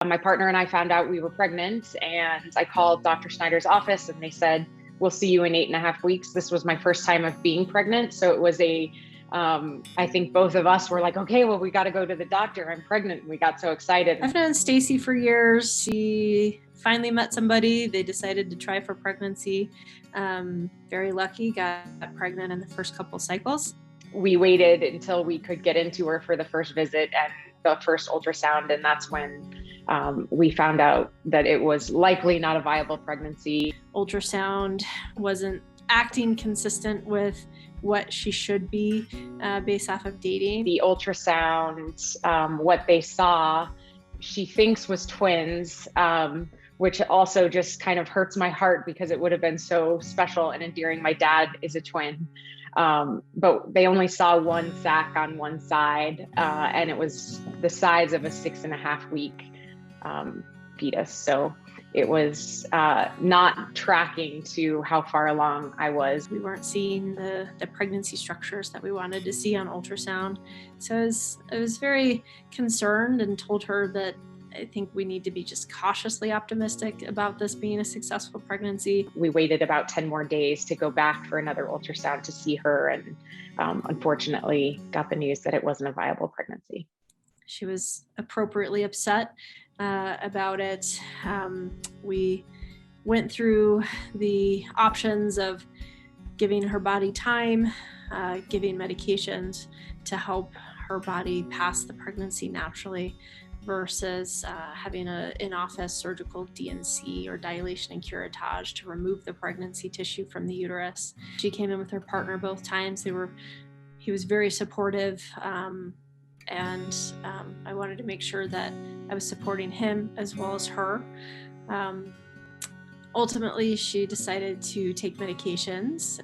My partner and I found out we were pregnant, and I called Dr. Snyder's office and they said, "We'll see you in 8.5 weeks." This was my first time of being pregnant. So it was I think both of us were like, okay, well, we got to go to the doctor. I'm pregnant. And we got so excited. I've known Stacy for years. She finally met somebody. They decided to try for pregnancy. Very lucky, got pregnant in the first couple cycles. We waited until we could get into her for the first visit and the first ultrasound. And that's when we found out that it was likely not a viable pregnancy. Ultrasound wasn't acting consistent with what she should be based off of dating. The ultrasound, what they saw, she thinks was twins, which also just kind of hurts my heart because it would have been so special and endearing. My dad is a twin. But they only saw one sac on one side, and it was the size of a 6.5-week fetus. So it was not tracking to how far along I was. We weren't seeing the pregnancy structures that we wanted to see on ultrasound. So I was very concerned and told her that I think we need to be just cautiously optimistic about this being a successful pregnancy. We waited about 10 more days to go back for another ultrasound to see her, and unfortunately got the news that it wasn't a viable pregnancy. She was appropriately upset about it. We went through the options of giving her body time, giving medications to help her body pass the pregnancy naturally, versus having an in-office surgical DNC or dilation and curettage to remove the pregnancy tissue from the uterus. She came in with her partner both times. He was very supportive, and I wanted to make sure that I was supporting him as well as her. Ultimately, she decided to take medications,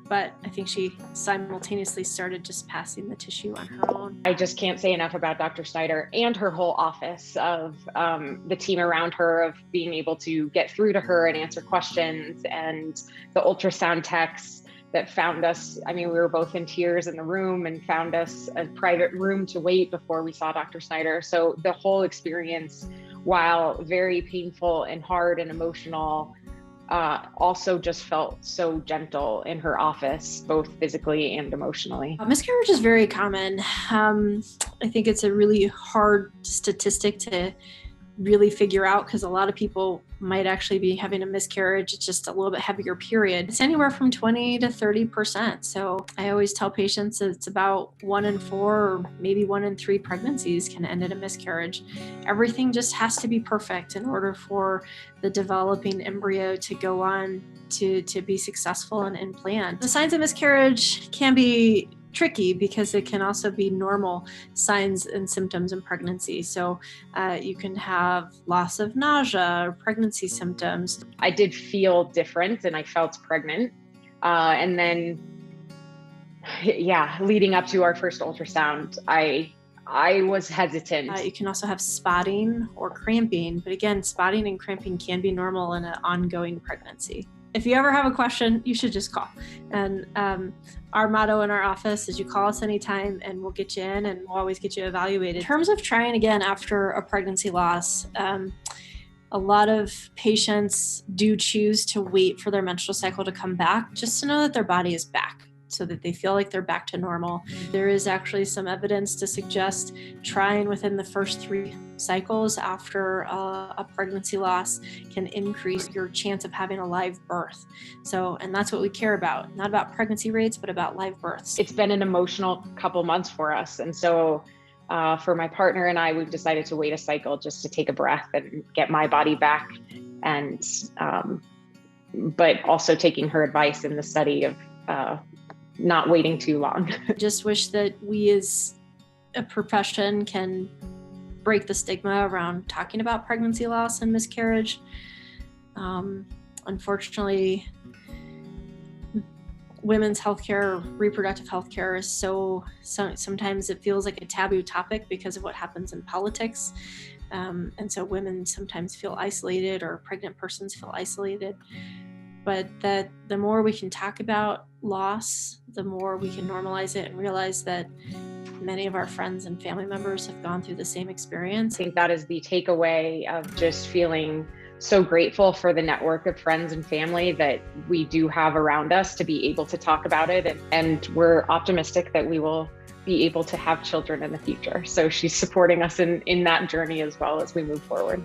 but I think she simultaneously started just passing the tissue on her own. I just can't say enough about Dr. Snyder and her whole office, of the team around her, of being able to get through to her and answer questions, and the ultrasound techs that found us. I mean, we were both in tears in the room and found us a private room to wait before we saw Dr. Snyder. So the whole experience, while very painful and hard and emotional, also just felt so gentle in her office, both physically and emotionally. Miscarriage is very common. I think it's a really hard statistic to really figure out, because a lot of people might actually be having a miscarriage. It's just a little bit heavier period. It's anywhere from 20 to 30%. So I always tell patients that it's about 1 in 4 or maybe 1 in 3 pregnancies can end in a miscarriage. Everything just has to be perfect in order for the developing embryo to go on to be successful and implant. The signs of miscarriage can be tricky because it can also be normal signs and symptoms in pregnancy. So you can have loss of nausea or pregnancy symptoms. I did feel different and I felt pregnant. And then, leading up to our first ultrasound, I was hesitant. You can also have spotting or cramping, but again, spotting and cramping can be normal in an ongoing pregnancy. If you ever have a question, you should just call. And our motto in our office is you call us anytime and we'll get you in, and we'll always get you evaluated. In terms of trying again after a pregnancy loss, a lot of patients do choose to wait for their menstrual cycle to come back just to know that their body is back, so that they feel like they're back to normal. There is actually some evidence to suggest trying within the first 3 cycles after a pregnancy loss can increase your chance of having a live birth. So, and that's what we care about, not about pregnancy rates, but about live births. It's been an emotional couple months for us. And so for my partner and I, we've decided to wait a cycle just to take a breath and get my body back. And, but also taking her advice in the study of, not waiting too long. Just wish that we as a profession can break the stigma around talking about pregnancy loss and miscarriage. Unfortunately, women's healthcare, reproductive healthcare is sometimes it feels like a taboo topic because of what happens in politics. And so women sometimes feel isolated, or pregnant persons feel isolated. But that the more we can talk about loss, the more we can normalize it and realize that many of our friends and family members have gone through the same experience. I think that is the takeaway of just feeling so grateful for the network of friends and family that we do have around us to be able to talk about it. And we're optimistic that we will be able to have children in the future. So she's supporting us in that journey as well as we move forward.